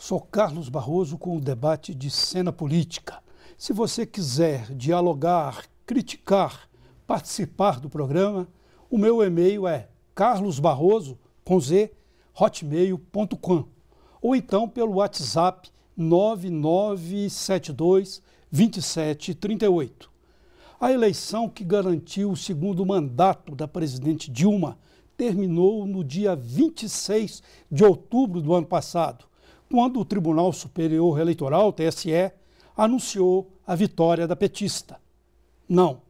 Sou Carlos Barroso com o debate de cena política. Se você quiser dialogar, criticar, participar do programa, o meu e-mail é carlosbarroso.hotmail.com ou então pelo WhatsApp 9972 2738. A eleição que garantiu o segundo mandato da presidente Dilma terminou no dia 26 de outubro do ano passado, quando o Tribunal Superior Eleitoral, TSE, anunciou a vitória da petista. Não,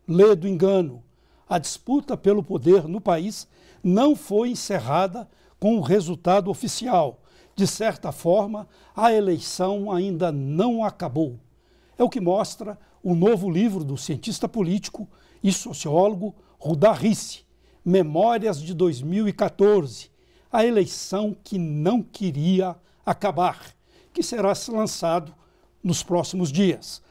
lê do engano. A disputa pelo poder no país não foi encerrada com o resultado oficial. De certa forma, a eleição ainda não acabou. É o que mostra o novo livro do cientista político e sociólogo Rudá Rissi, Memórias de 2014, a eleição que não queria acabar, que será lançado nos próximos dias.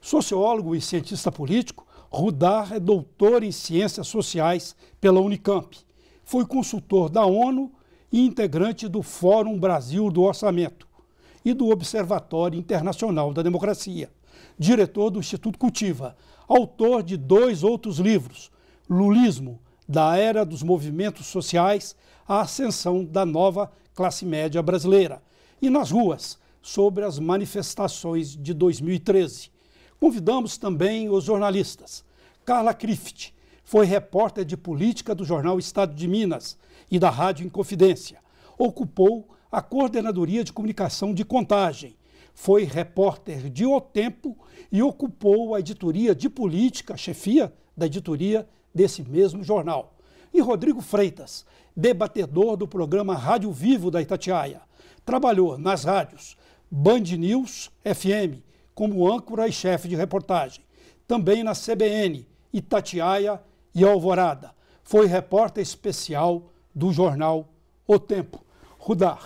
Sociólogo e cientista político, Rudá é doutor em Ciências Sociais pela Unicamp. Foi consultor da ONU e integrante do Fórum Brasil do Orçamento e do Observatório Internacional da Democracia. Diretor do Instituto Cultiva, autor de 2 outros livros, Lulismo, da Era dos Movimentos Sociais à Ascensão da Nova Classe Média Brasileira, e Nas Ruas, sobre as manifestações de 2013. Convidamos também os jornalistas. Carla Crift foi repórter de política do jornal Estado de Minas e da Rádio Inconfidência. Ocupou a coordenadoria de comunicação de Contagem. Foi repórter de O Tempo e ocupou a editoria de política, chefia da editoria desse mesmo jornal. E Rodrigo Freitas, debatedor do programa Rádio Vivo da Itatiaia. Trabalhou nas rádios Band News FM como âncora e chefe de reportagem. Também na CBN, Itatiaia e Alvorada. Foi repórter especial do jornal O Tempo. Rudá,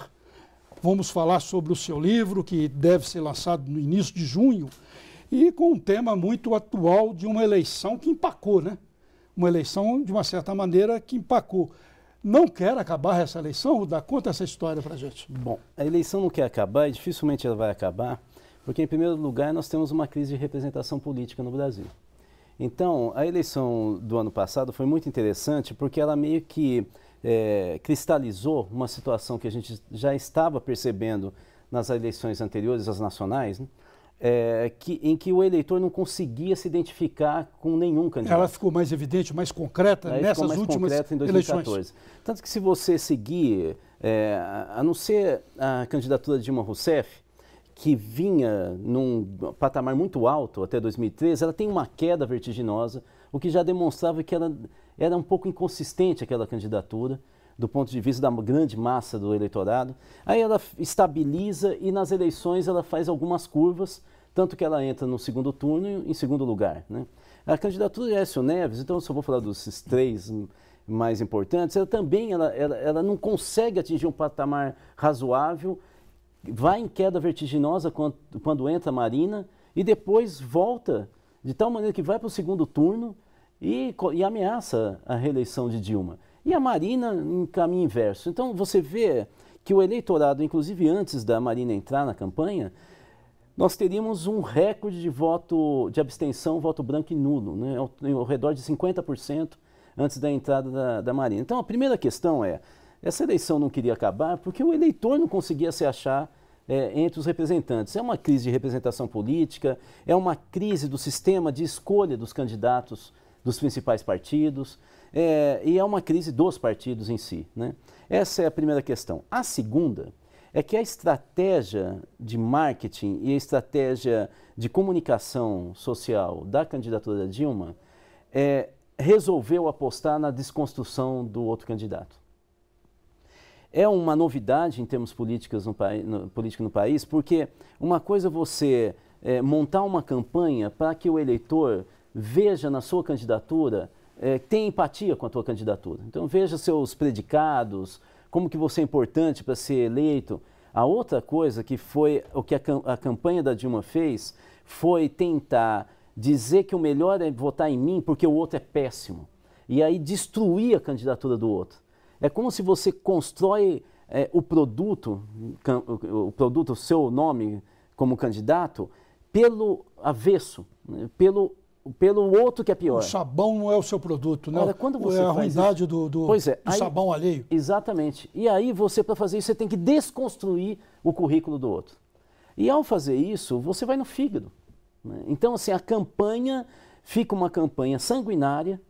vamos falar sobre o seu livro, que deve ser lançado no início de junho, e com um tema muito atual de uma eleição que empacou, né? Uma eleição, de uma certa maneira, que empacou. Não quer acabar essa eleição, Rudá? Conta essa história para a gente. Bom, a eleição não quer acabar e dificilmente ela vai acabar, porque, em primeiro lugar, nós temos uma crise de representação política no Brasil. Então, a eleição do ano passado foi muito interessante porque ela meio que cristalizou uma situação que a gente já estava percebendo nas eleições anteriores, as nacionais, né? Em que o eleitor não conseguia se identificar com nenhum candidato. Ela ficou mais evidente, mais concreta nessas últimas em 2014. eleições. Tanto que se você seguir, a não ser a candidatura de Dilma Rousseff, que vinha num patamar muito alto até 2013, ela tem uma queda vertiginosa, o que já demonstrava que ela era um pouco inconsistente, aquela candidatura, do ponto de vista da grande massa do eleitorado. Aí ela estabiliza e nas eleições ela faz algumas curvas, tanto que ela entra no segundo turno em segundo lugar, né? A candidatura de Aécio Neves, então eu só vou falar dos 3 mais importantes, ela também ela não consegue atingir um patamar razoável, vai em queda vertiginosa quando entra a Marina e depois volta, de tal maneira que vai para o segundo turno e ameaça a reeleição de Dilma. E a Marina em caminho inverso. Então você vê que o eleitorado, inclusive antes da Marina entrar na campanha, nós teríamos um recorde de voto de abstenção, voto branco e nulo, né? Ao redor de 50% antes da entrada da Marina. Então a primeira questão é, essa eleição não queria acabar porque o eleitor não conseguia se achar entre os representantes. É uma crise de representação política, é uma crise do sistema de escolha dos candidatos dos principais partidos, e é uma crise dos partidos em si, né? Essa é a primeira questão. A segunda é que a estratégia de marketing e a estratégia de comunicação social da candidatura da Dilma resolveu apostar na desconstrução do outro candidato. É uma novidade em termos políticos político no país, porque uma coisa é você montar uma campanha para que o eleitor veja na sua candidatura, tenha empatia com a tua candidatura. Então veja seus predicados, como que você é importante para ser eleito. A outra coisa que foi o que a campanha da Dilma fez foi tentar dizer que o melhor é votar em mim porque o outro é péssimo. E aí destruir a candidatura do outro. É como se você constrói o produto, o seu nome como candidato, pelo avesso, né? Pelo outro que é pior. O sabão não é o seu produto, né? Olha, quando você a faz ruindade isso, do aí, sabão alheio. Exatamente. E aí você, para fazer isso, você tem que desconstruir o currículo do outro. E ao fazer isso, você vai no fígado, né? Então, assim, a campanha fica uma campanha sanguinária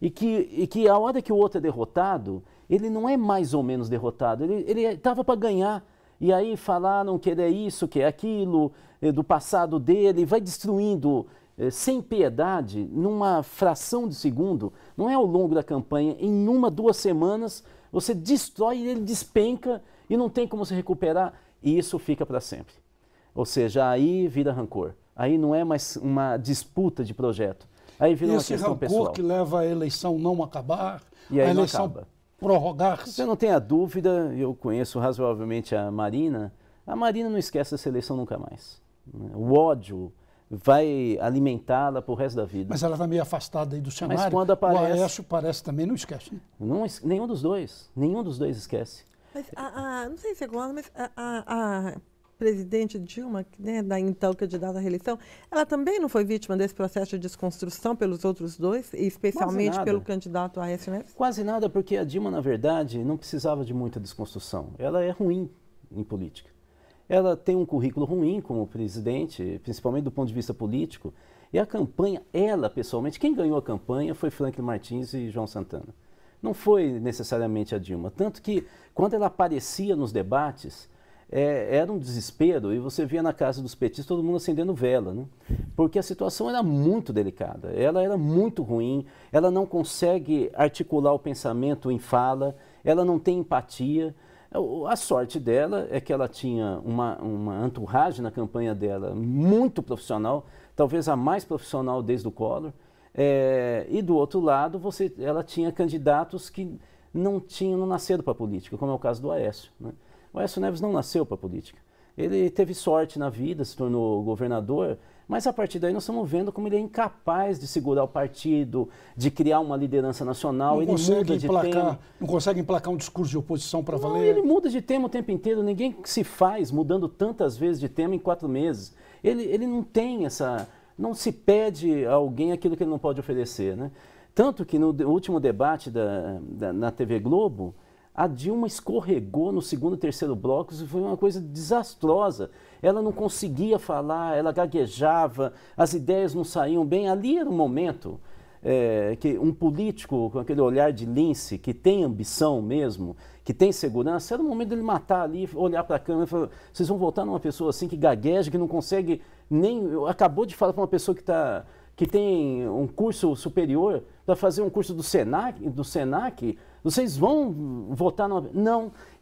e que a hora que o outro é derrotado, ele não é mais ou menos derrotado, ele estava para ganhar. E aí falaram que ele é isso, que é aquilo, do passado dele, vai destruindo sem piedade, numa fração de segundo, não é ao longo da campanha, em 1, 2 semanas, você destrói e ele despenca e não tem como se recuperar, e isso fica para sempre. Ou seja, aí vira rancor, aí não é mais uma disputa de projeto, aí vira uma questão pessoal. Esse rancor que leva a eleição não acabar, e aí a eleição prorrogar-se. Você não tem a dúvida, eu conheço razoavelmente a Marina não esquece essa eleição nunca mais. O ódio vai alimentá-la pro resto da vida. Mas ela está meio afastada aí do cenário. Mas quando aparece... O Aécio parece também não esquece, né? Nenhum dos dois esquece. Mas não sei se você gosta, mas a presidente Dilma, né, da então candidata à reeleição, ela também não foi vítima desse processo de desconstrução pelos outros dois, e especialmente pelo candidato Aécio Neves? Quase nada, porque a Dilma, na verdade, não precisava de muita desconstrução. Ela é ruim em política. Ela tem um currículo ruim como presidente, principalmente do ponto de vista político, e a campanha, ela pessoalmente, quem ganhou a campanha foi Franklin Martins e João Santana. Não foi necessariamente a Dilma. Tanto que, quando ela aparecia nos debates, era um desespero, e você via na casa dos petistas todo mundo acendendo vela, né? Porque a situação era muito delicada, ela era muito ruim, ela não consegue articular o pensamento em fala, ela não tem empatia. A sorte dela é que ela tinha uma entourage na campanha dela muito profissional, talvez a mais profissional desde o Collor, e do outro lado ela tinha candidatos que não nasceram para a política, como é o caso do Aécio, né? O Aécio Neves não nasceu para a política. Ele teve sorte na vida, se tornou governador, mas a partir daí nós estamos vendo como ele é incapaz de segurar o partido, de criar uma liderança nacional. Ele muda de tema. Não consegue emplacar um discurso de oposição para valer. Ele muda de tema o tempo inteiro. Ninguém se faz mudando tantas vezes de tema em 4 meses. Ele não tem essa... Não se pede a alguém aquilo que ele não pode oferecer, né? Tanto que no último debate na TV Globo, a Dilma escorregou no segundo e terceiro blocos e foi uma coisa desastrosa. Ela não conseguia falar, ela gaguejava, as ideias não saíam bem. Ali era um momento que um político com aquele olhar de lince, que tem ambição mesmo, que tem segurança, era o momento dele matar ali, olhar para a câmera e falar: vocês vão votar numa pessoa assim que gagueja, que não consegue nem... Acabou de falar para uma pessoa que tem um curso superior para fazer um curso do Senac, vocês vão votar numa...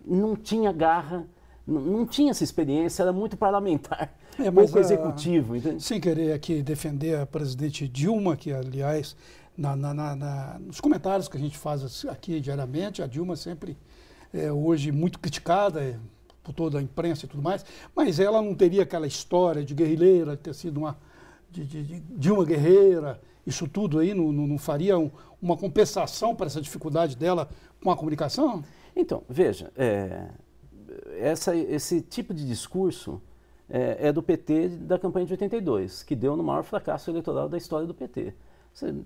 Não tinha garra, não tinha essa experiência, era muito parlamentar, pouco executivo. Entende? Sem querer aqui defender a presidente Dilma, que aliás, nos comentários que a gente faz aqui diariamente, a Dilma sempre hoje muito criticada por toda a imprensa e tudo mais, mas ela não teria aquela história de guerrilheira, de ter sido de uma guerreira, isso tudo aí não faria uma compensação para essa dificuldade dela com a comunicação? Então, veja, esse tipo de discurso é do PT da campanha de 82, que deu no maior fracasso eleitoral da história do PT.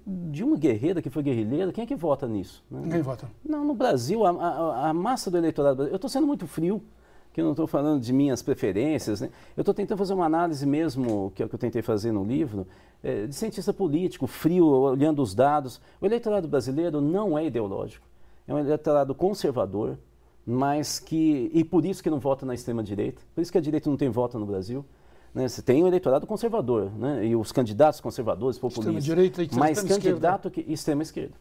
De uma guerreira que foi guerrilheira, quem é que vota nisso? Né? Ninguém vota. Não, no Brasil, a massa do eleitorado... Eu estou sendo muito frio, que eu não estou falando de minhas preferências, né? Eu estou tentando fazer uma análise mesmo, que é o que eu tentei fazer no livro, de cientista político, frio, olhando os dados. O eleitorado brasileiro não é ideológico, é um eleitorado conservador, e por isso que não vota na extrema-direita, por isso que a direita não tem voto no Brasil. Né? Você tem um eleitorado conservador, né? E os candidatos conservadores, populistas, mas candidato que extrema-esquerda.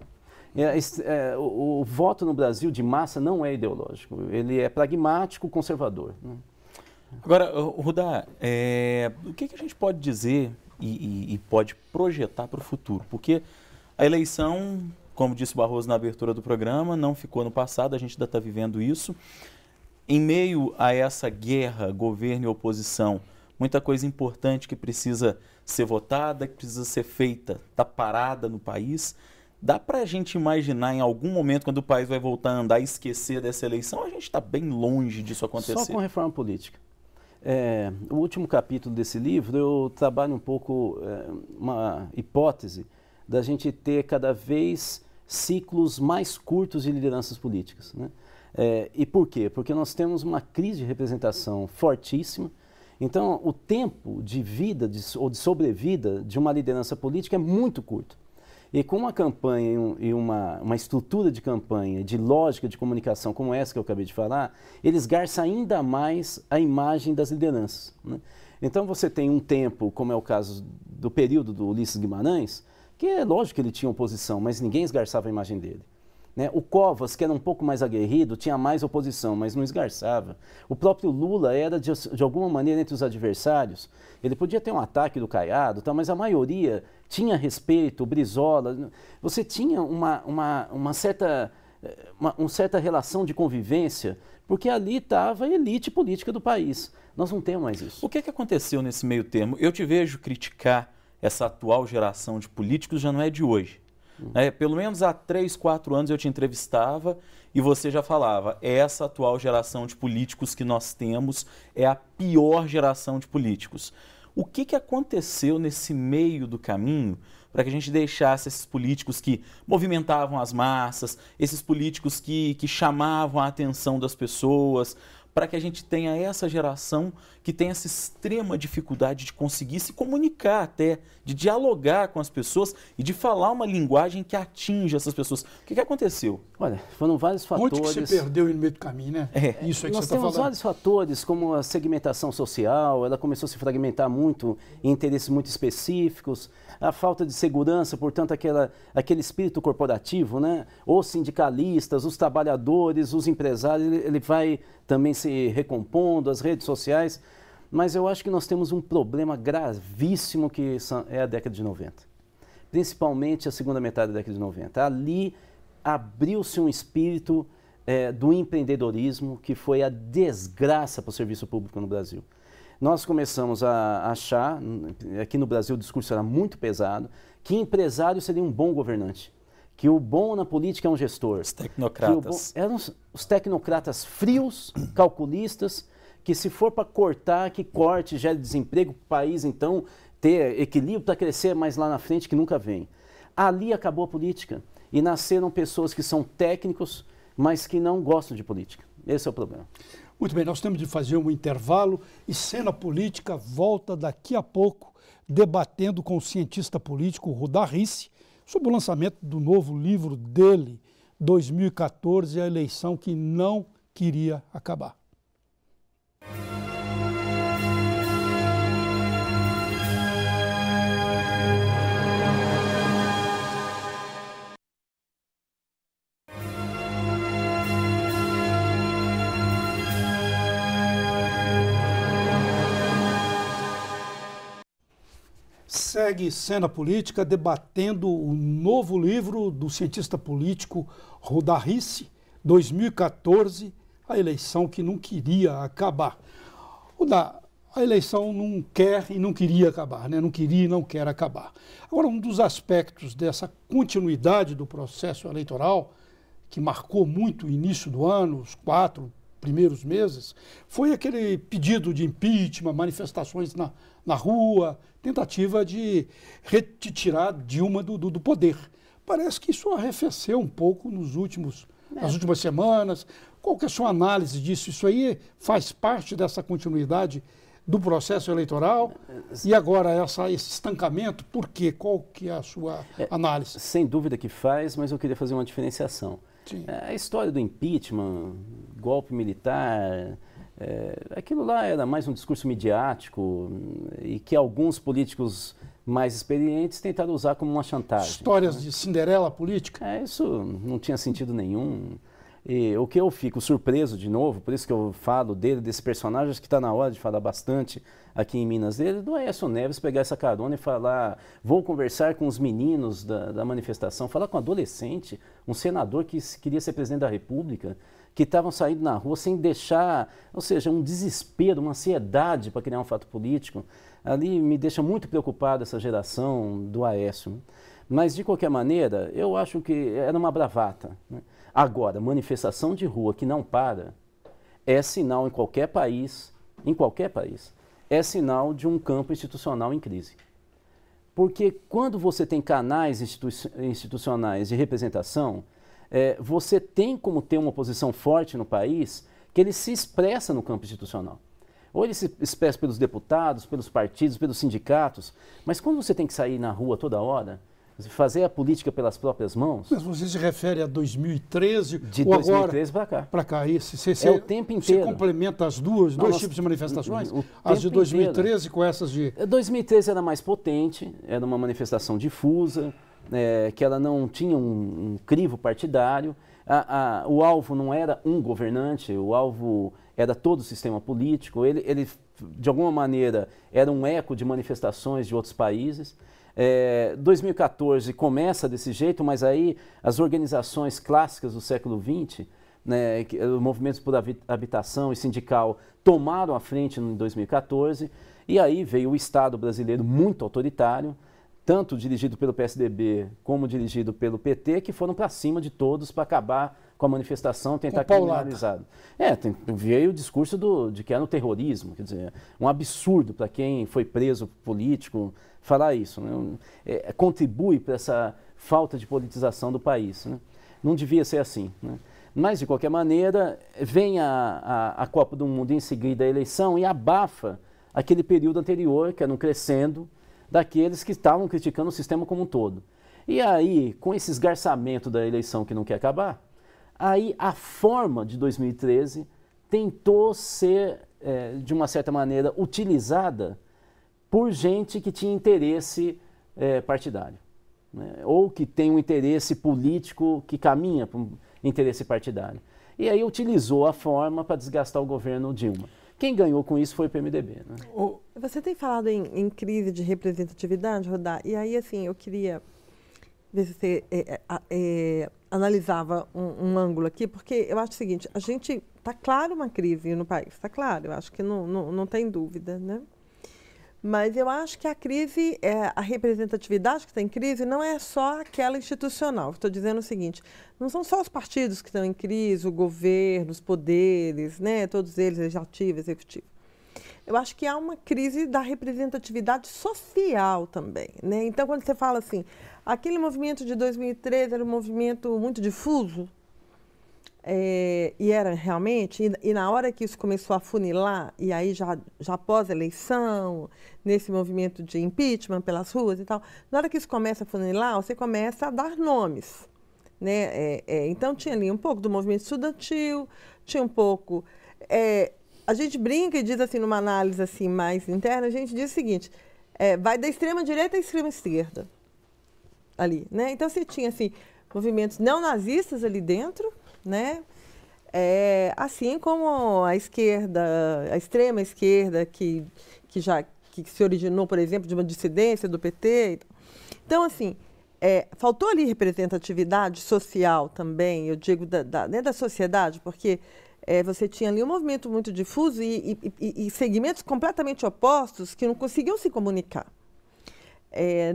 O voto no Brasil de massa não é ideológico, ele é pragmático, conservador. Né? Agora, Rudá, o que a gente pode dizer e pode projetar para o futuro? Porque a eleição, como disse o Barroso na abertura do programa, não ficou no passado, a gente ainda está vivendo isso. Em meio a essa guerra, governo e oposição, muita coisa importante que precisa ser votada, que precisa ser feita, está parada no país. Dá para a gente imaginar em algum momento, quando o país vai voltar a andar e esquecer dessa eleição? A gente está bem longe disso acontecer. Só com reforma política. O último capítulo desse livro, eu trabalho um pouco uma hipótese da gente ter cada vez ciclos mais curtos de lideranças políticas, né? E por quê? Porque nós temos uma crise de representação fortíssima. Então, o tempo de vida ou de sobrevida de uma liderança política é muito curto. E com uma campanha e uma estrutura de campanha, de lógica de comunicação como essa que eu acabei de falar, eles garçam ainda mais a imagem das lideranças, né? Então você tem um tempo, como é o caso do período do Ulisses Guimarães, que é lógico que ele tinha oposição, mas ninguém esgarçava a imagem dele, né? O Covas, que era um pouco mais aguerrido, tinha mais oposição, mas não esgarçava. O próprio Lula era, de alguma maneira, entre os adversários. Ele podia ter um ataque do Caiado, mas a maioria tinha respeito, o Brizola. Você tinha uma certa relação de convivência, porque ali estava a elite política do país. Nós não temos mais isso. O que aconteceu nesse meio termo? Eu te vejo criticar essa atual geração de políticos, já não é de hoje. Pelo menos há 3, 4 anos eu te entrevistava e você já falava, essa atual geração de políticos que nós temos é a pior geração de políticos. O que aconteceu nesse meio do caminho para que a gente deixasse esses políticos que movimentavam as massas, esses políticos que chamavam a atenção das pessoas, para que a gente tenha essa geração que tem essa extrema dificuldade de conseguir se comunicar até, de dialogar com as pessoas e de falar uma linguagem que atinja essas pessoas. O que aconteceu? Olha, foram vários fatores... Onde que se perdeu no meio do caminho, né? Isso é que Nós você está falando. temos vários fatores, como a segmentação social, ela começou a se fragmentar muito em interesses muito específicos, a falta de segurança, portanto, aquele espírito corporativo, né? Os sindicalistas, os trabalhadores, os empresários, ele vai também se recompondo, as redes sociais, mas eu acho que nós temos um problema gravíssimo que é a década de 90, principalmente a segunda metade da década de 90. Ali abriu-se um espírito do empreendedorismo que foi a desgraça para o serviço público no Brasil. Nós começamos a achar, aqui no Brasil o discurso era muito pesado, que empresário seria um bom governante, que o bom na política é um gestor. Os tecnocratas. Eram os tecnocratas frios, calculistas, que se for para cortar, que corte, gere desemprego para o país, então, ter equilíbrio para crescer mais lá na frente, que nunca vem. Ali acabou a política e nasceram pessoas que são técnicos, mas que não gostam de política. Esse é o problema. Muito bem, nós temos de fazer um intervalo e Cena Política volta daqui a pouco, debatendo com o cientista político Rudá Rissi sobre o lançamento do novo livro dele, 2014, a eleição que não queria acabar. Segue Cena Política debatendo o novo livro do cientista político Rudá Rissi, 2014, a eleição que não queria acabar. Rudá, a eleição não quer e não queria acabar, né? Não queria e não quer acabar. Agora, um dos aspectos dessa continuidade do processo eleitoral, que marcou muito o início do ano, os 4 primeiros meses, foi aquele pedido de impeachment, manifestações na rua, tentativa de retirar Dilma do poder. Parece que isso arrefeceu um pouco nas últimas semanas. Qual que é a sua análise disso? Isso aí faz parte dessa continuidade do processo eleitoral? E agora esse estancamento, por quê? Qual que é a sua análise? Sem dúvida que faz, mas eu queria fazer uma diferenciação. Sim. A história do impeachment, golpe militar, aquilo lá era mais um discurso midiático e que alguns políticos mais experientes tentaram usar como uma chantagem. Histórias de Cinderela política? Isso não tinha sentido nenhum. E o que eu fico surpreso de novo, por isso que eu falo desse personagem, acho que está na hora de falar bastante aqui em Minas dele, do Aécio Neves pegar essa carona e falar, vou conversar com os meninos da manifestação, falar com um adolescente, um senador que queria ser presidente da República, que estavam saindo na rua sem deixar, ou seja, um desespero, uma ansiedade para criar um fato político. Ali me deixa muito preocupado essa geração do Aécio. Mas, de qualquer maneira, eu acho que era uma bravata, né? Agora, manifestação de rua que não para é sinal em qualquer país, é sinal de um campo institucional em crise. Porque quando você tem canais institucionais de representação, você tem como ter uma posição forte no país que ele se expressa no campo institucional. Ou ele se expressa pelos deputados, pelos partidos, pelos sindicatos, mas quando você tem que sair na rua toda hora, fazer a política pelas próprias mãos... Mas você se refere a 2013? De ou 2013 para cá. Para cá, isso. É o tempo inteiro. Você complementa as dois tipos de manifestações? As de 2013 inteiro. Com essas de... 2013 era mais potente, era uma manifestação difusa, que ela não tinha um crivo partidário. O alvo não era um governante, o alvo era todo o sistema político. Ele de alguma maneira, era um eco de manifestações de outros países. 2014 começa desse jeito, mas aí as organizações clássicas do século XX, né, os movimentos por habitação e sindical, tomaram a frente em 2014, e aí veio o Estado brasileiro muito autoritário, tanto dirigido pelo PSDB como dirigido pelo PT, que foram para cima de todos para acabar com a manifestação, tentar criminalizar. Veio o discurso de que era um terrorismo, quer dizer, um absurdo para quem foi preso político falar isso, né? Contribui para essa falta de politização do país, né? Não devia ser assim, né? Mas, de qualquer maneira, vem a Copa do Mundo em seguida a eleição e abafa aquele período anterior, que era um crescendo daqueles que estavam criticando o sistema como um todo. E aí, com esse esgarçamento da eleição que não quer acabar, aí a forma de 2013 tentou ser, de uma certa maneira, utilizada por gente que tinha interesse partidário, né? Ou que tem um interesse político que caminha para um interesse partidário. E aí utilizou a forma para desgastar o governo Dilma. Quem ganhou com isso foi o PMDB, né? Você tem falado em crise de representatividade, Rodar, e aí, assim, eu queria ver se você analisava um ângulo aqui, porque eu acho o seguinte, a gente, está claro uma crise no país, está claro, eu acho que não tem dúvida, né? Mas eu acho que a crise, a representatividade que está em crise não é só aquela institucional. Estou dizendo o seguinte, não são só os partidos que estão em crise, o governo, os poderes, né, todos eles, legislativo, executivo. Eu acho que há uma crise da representatividade social também, né? Então, quando você fala assim, aquele movimento de 2013 era um movimento muito difuso, e era realmente, e na hora que isso começou a funilar, e aí já após a eleição, nesse movimento de impeachment pelas ruas e tal, na hora que isso começa a funilar, você começa a dar nomes, né? Então tinha ali um pouco do movimento estudantil, tinha um pouco... a gente brinca e diz assim, numa análise assim, mais interna, a gente diz o seguinte, vai da extrema-direita à extrema-esquerda, ali, né? Então você tinha assim, movimentos neonazistas ali dentro, né? Assim como a esquerda, a extrema esquerda que se originou, por exemplo, de uma dissidência do PT. Então, assim, faltou ali representatividade social também, eu digo, da sociedade, porque você tinha ali um movimento muito difuso e segmentos completamente opostos que não conseguiam se comunicar.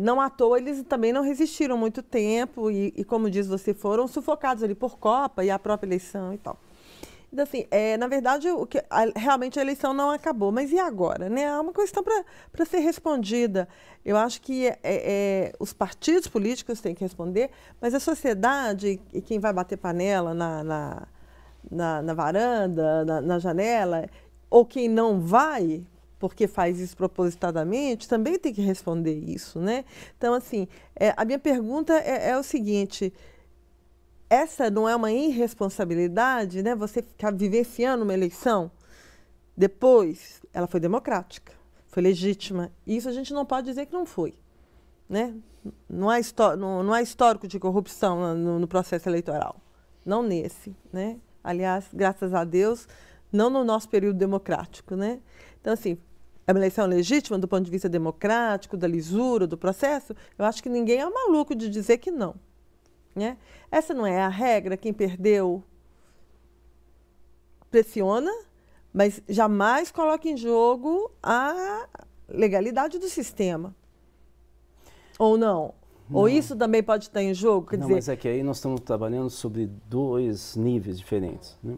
Não à toa, eles também não resistiram muito tempo e, como diz você, foram sufocados ali por Copa e a própria eleição e tal. Então, assim, na verdade, realmente a eleição não acabou. Mas e agora, né? Há uma questão para ser respondida. Eu acho que os partidos políticos têm que responder, mas a sociedade, e quem vai bater panela na varanda, na janela, ou quem não vai... porque faz isso propositadamente, também tem que responder isso, né? Então, assim, a minha pergunta é o seguinte, essa não é uma irresponsabilidade, né? Você vivenciando uma eleição, depois ela foi democrática, foi legítima, e isso a gente não pode dizer que não foi, né? Não há histórico de corrupção no processo eleitoral, não nesse, né? Aliás, graças a Deus, não no nosso período democrático, né? Então, assim, é uma eleição legítima do ponto de vista democrático, da lisura, do processo? Eu acho que ninguém é maluco de dizer que não, né? Essa não é a regra, quem perdeu pressiona, mas jamais coloca em jogo a legalidade do sistema. Ou não? Ou isso também pode estar em jogo? Quer não, dizer... mas é que aí nós estamos trabalhando sobre 2 níveis diferentes, né?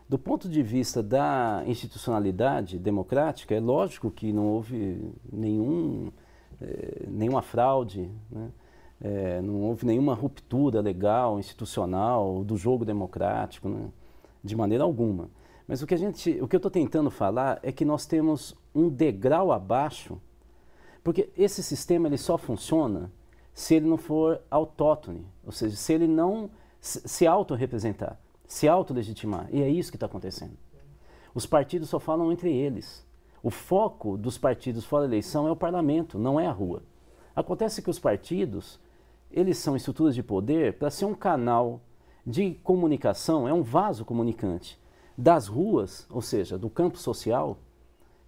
Do ponto de vista da institucionalidade democrática, é lógico que não houve nenhuma fraude, né? Não houve nenhuma ruptura legal, institucional, do jogo democrático, né? De maneira alguma. Mas o que eu estou tentando falar é que nós temos um degrau abaixo, porque esse sistema ele só funciona se ele não for autóctone, ou seja, se ele não se autorrepresentar, se autolegitimar. E é isso que está acontecendo. Os partidos só falam entre eles. O foco dos partidos fora da eleição é o parlamento, não é a rua. Acontece que os partidos, eles são estruturas de poder para ser um canal de comunicação, é um vaso comunicante das ruas, ou seja, do campo social,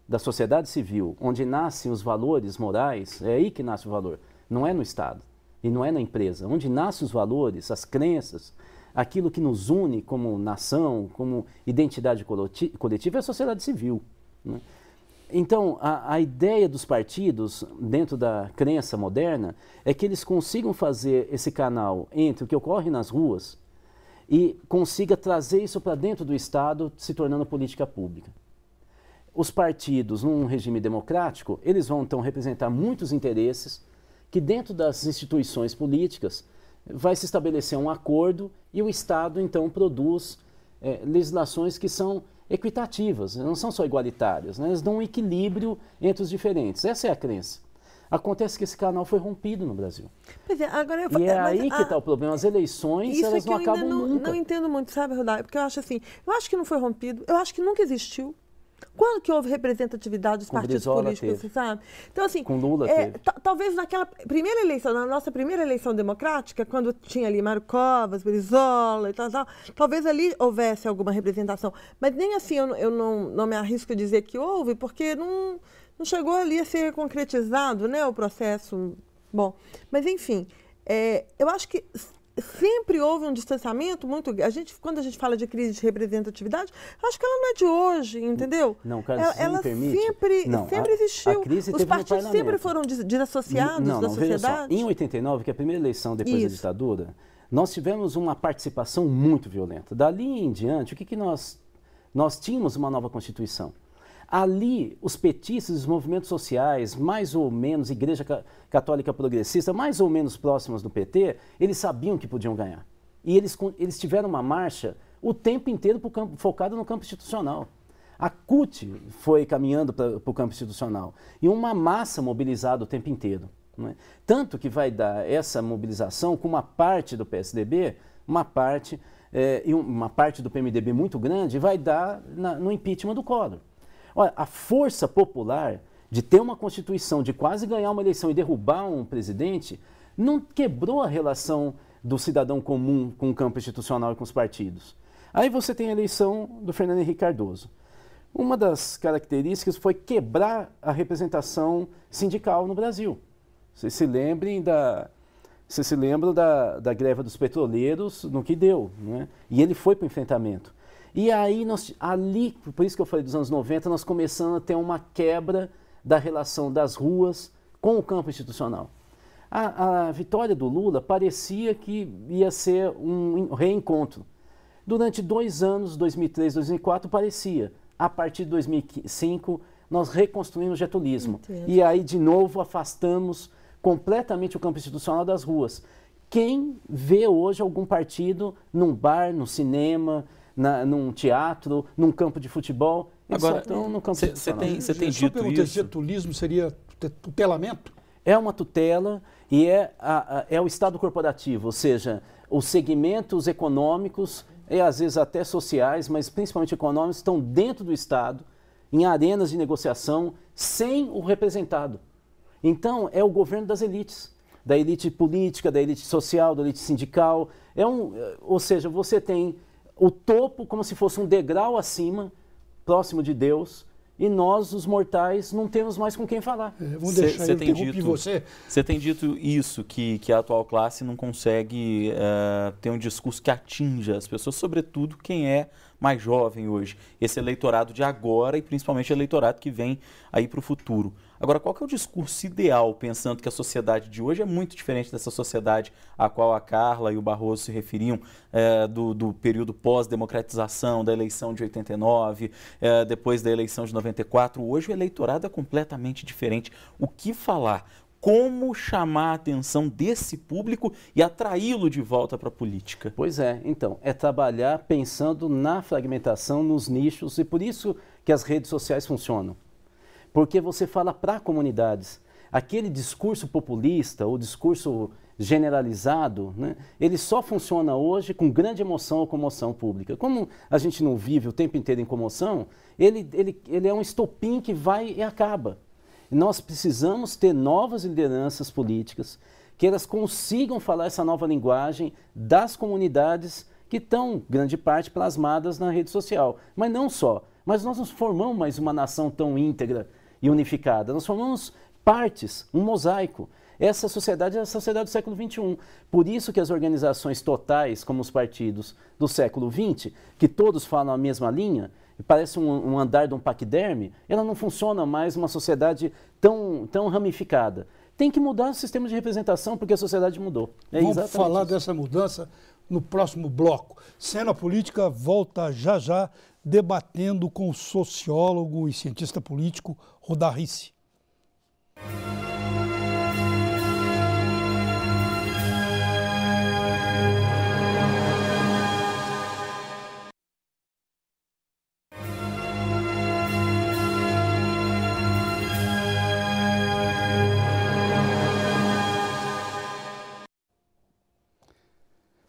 da sociedade civil, onde nascem os valores morais, é aí que nasce o valor, não é no Estado e não é na empresa. Onde nascem os valores, as crenças, aquilo que nos une como nação, como identidade coletiva é a sociedade civil, né? Então, a ideia dos partidos, dentro da crença moderna, é que eles consigam fazer esse canal entre o que ocorre nas ruas e consiga trazer isso para dentro do Estado, se tornando política pública. Os partidos, num regime democrático, eles vão então representar muitos interesses que dentro das instituições políticas vai se estabelecer um acordo e o Estado então produz legislações que são equitativas, não são só igualitárias, né? Elas dão um equilíbrio entre os diferentes. Essa é a crença. Acontece que esse canal foi rompido no Brasil. Pois é, agora e é aí que está o problema. As eleições, isso elas é que não eu acabam ainda nunca. Não entendo muito, sabe, Rodai? Porque eu acho assim, eu acho que não foi rompido, eu acho que nunca existiu. Quando que houve representatividade dos partidos Brizola políticos, teve. sabe? Então, assim, Com Lula teve. Talvez naquela primeira eleição, na nossa primeira eleição democrática, quando tinha ali Mário Covas, Brizola e tal, talvez ali houvesse alguma representação. Mas nem assim eu não me arrisco a dizer que houve, porque não chegou ali a ser concretizado, né, o processo. Bom, mas enfim, eu acho que sempre houve um distanciamento muito... Quando a gente fala de crise de representatividade, acho que ela não é de hoje, entendeu? Não, Carlos, ela me permite. sempre existiu. A crise Os teve partidos no sempre foram desassociados da veja só. sociedade. Em 89, que é a primeira eleição depois da Isso. ditadura, nós tivemos uma participação muito violenta. Dali em diante, o que nós tínhamos uma nova Constituição. Ali, os petistas, os movimentos sociais, mais ou menos, Igreja Católica Progressista, mais ou menos próximos do PT, eles sabiam que podiam ganhar. E eles tiveram uma marcha o tempo inteiro focada no campo institucional. A CUT foi caminhando para o campo institucional e uma massa mobilizada o tempo inteiro, não é? Tanto que vai dar essa mobilização com uma parte do PSDB, e uma parte do PMDB muito grande, vai dar no impeachment do Collor. Olha, a força popular de ter uma Constituição, de quase ganhar uma eleição e derrubar um presidente, não quebrou a relação do cidadão comum com o campo institucional e com os partidos. Aí você tem a eleição do Fernando Henrique Cardoso. Uma das características foi quebrar a representação sindical no Brasil. Vocês se lembram da greve dos petroleiros, no que deu, né? E ele foi para o enfrentamento. E aí, ali, por isso que eu falei dos anos 90, nós começamos a ter uma quebra da relação das ruas com o campo institucional. A vitória do Lula parecia que ia ser um reencontro. Durante 2 anos, 2003, 2004, parecia. A partir de 2005, nós reconstruímos o getulismo. Entendo. E aí, de novo, afastamos completamente o campo institucional das ruas. Quem vê hoje algum partido num bar, no cinema, num teatro, num campo de futebol, eles agora, só estão no campo institucional. Você tem dito isso? Getulismo seria tutelamento? É uma tutela e é o Estado corporativo, ou seja, os segmentos econômicos e às vezes até sociais, mas principalmente econômicos, estão dentro do Estado, em arenas de negociação, sem o representado. Então, é o governo das elites, da elite política, da elite social, da elite sindical. Ou seja, você tem o topo como se fosse um degrau acima, próximo de Deus, e nós, os mortais, não temos mais com quem falar. Vamos deixar eu interromper você. Você tem dito isso, que a atual classe não consegue ter um discurso que atinja as pessoas, sobretudo quem é mais jovem hoje. Esse eleitorado de agora e principalmente o eleitorado que vem aí para o futuro. Agora, qual que é o discurso ideal, pensando que a sociedade de hoje é muito diferente dessa sociedade a qual a Carla e o Barroso se referiam, do período pós-democratização, da eleição de 89, depois da eleição de 94. Hoje o eleitorado é completamente diferente. O que falar? Como chamar a atenção desse público e atraí-lo de volta para a política? Pois é, então, é trabalhar pensando na fragmentação, nos nichos, e por isso que as redes sociais funcionam. Porque você fala para comunidades. Aquele discurso populista, o discurso generalizado, né, ele só funciona hoje com grande emoção ou comoção pública. Como a gente não vive o tempo inteiro em comoção, ele é um estopim que vai e acaba. Nós precisamos ter novas lideranças políticas, que elas consigam falar essa nova linguagem das comunidades que estão, grande parte, plasmadas na rede social. Mas não só. Mas nós não formamos mais uma nação tão íntegra e unificada. Nós formamos partes, um mosaico. Essa sociedade é a sociedade do século XXI. Por isso que as organizações totais, como os partidos do século XX, que todos falam a mesma linha, parece um andar de um paquiderme, ela não funciona mais uma sociedade tão ramificada. Tem que mudar o sistema de representação, porque a sociedade mudou. Vamos falar dessa mudança no próximo bloco. Cena Política volta já já, debatendo com o sociólogo e cientista político Rudá Rissi.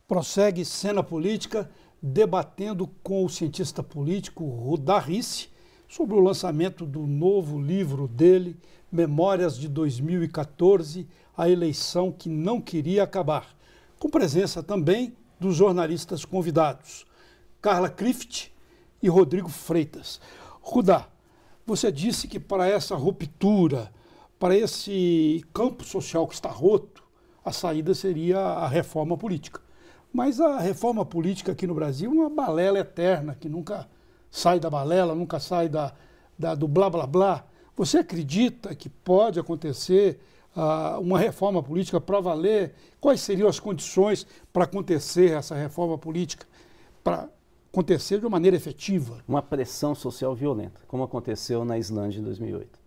Prossegue Cena Política, debatendo com o cientista político Rudá Rissi sobre o lançamento do novo livro dele, Memórias de 2014, a eleição que não queria acabar, com presença também dos jornalistas convidados, Carla Crift e Rodrigo Freitas. Rudá, você disse que para essa ruptura, para esse campo social que está roto, a saída seria a reforma política. Mas a reforma política aqui no Brasil é uma balela eterna, que nunca sai da balela, nunca sai do blá blá blá. Você acredita que pode acontecer uma reforma política para valer? Quais seriam as condições para acontecer essa reforma política, para acontecer de uma maneira efetiva? Uma pressão social violenta, como aconteceu na Islândia em 2008.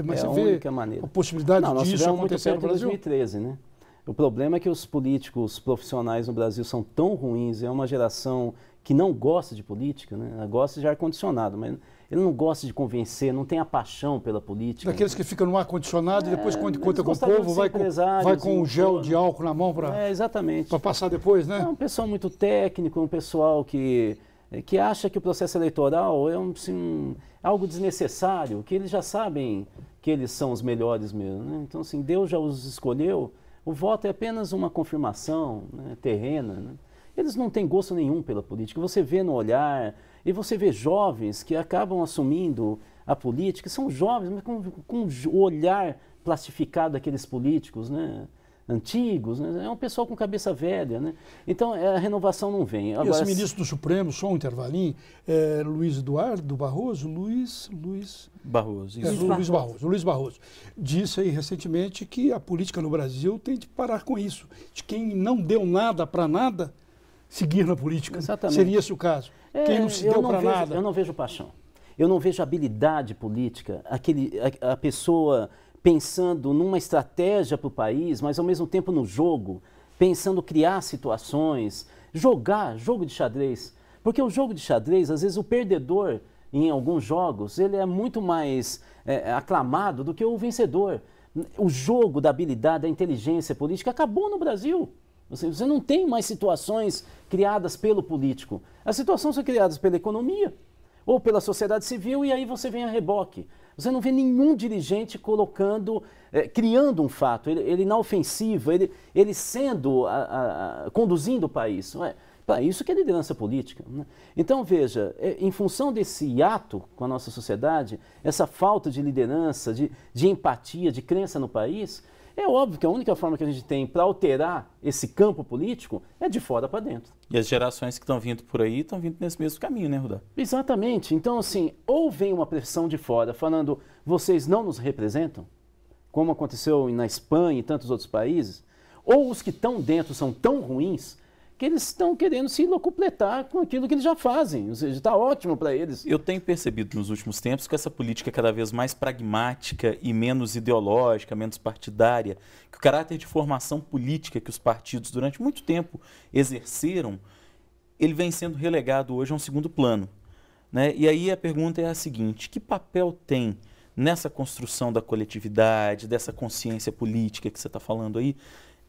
Mas é você vê a possibilidade disso acontecer no Brasil? Em 2013, né? O problema é que os políticos profissionais no Brasil são tão ruins, é uma geração que não gosta de política, né? Ela gosta de ar-condicionado, mas ele não gosta de convencer, não tem a paixão pela política. Daqueles que ficam no ar-condicionado e depois, quando encontra com o povo, vai com o gel de álcool na mão para passar depois, né? É um pessoal muito técnico, um pessoal que acha que o processo eleitoral é algo desnecessário, que eles já sabem que eles são os melhores mesmo, né? Então, assim, Deus já os escolheu. O voto é apenas uma confirmação, né, terrena. Né? Eles não têm gosto nenhum pela política. Você vê no olhar, e você vê jovens que acabam assumindo a política, são jovens, mas com o olhar plastificado daqueles políticos, né, antigos. Né? É um pessoal com cabeça velha. Né? Então, a renovação não vem. Agora, esse ministro do Supremo, só um intervalinho, Luiz Eduardo Barroso, Luiz Barroso, isso. Luiz Barroso disse aí recentemente que a política no Brasil tem de parar com isso. De quem não deu nada para nada, seguir na política. Exatamente. Seria esse o caso. Quem não se deu para nada. Eu não vejo paixão. Eu não vejo habilidade política. A pessoa pensando numa estratégia para o país, mas ao mesmo tempo no jogo, pensando criar situações, jogo de xadrez. Porque o jogo de xadrez, às vezes o perdedor, em alguns jogos, ele é muito mais aclamado do que o vencedor. O jogo da habilidade, da inteligência política acabou no Brasil. Você não tem mais situações criadas pelo político. As situações são criadas pela economia ou pela sociedade civil e aí você vem a reboque. Você não vê nenhum dirigente criando um fato, ele na ofensiva, ele conduzindo o país. Para isso que é liderança política. Né? Então, veja, em função desse ato com a nossa sociedade, essa falta de liderança, de empatia, de crença no país, É óbvio que a única forma que a gente tem para alterar esse campo político é de fora para dentro. E as gerações que estão vindo por aí estão vindo nesse mesmo caminho, né, Rudá? Exatamente. Então, assim, ou vem uma pressão de fora falando, vocês não nos representam, como aconteceu na Espanha e tantos outros países, ou os que estão dentro são tão ruins que eles estão querendo se locupletar com aquilo que eles já fazem. Ou seja, está ótimo para eles. Eu tenho percebido nos últimos tempos que essa política é cada vez mais pragmática e menos ideológica, menos partidária, que o caráter de formação política que os partidos durante muito tempo exerceram, ele vem sendo relegado hoje a um segundo plano, né? E aí a pergunta é a seguinte: que papel tem nessa construção da coletividade, dessa consciência política que você está falando aí,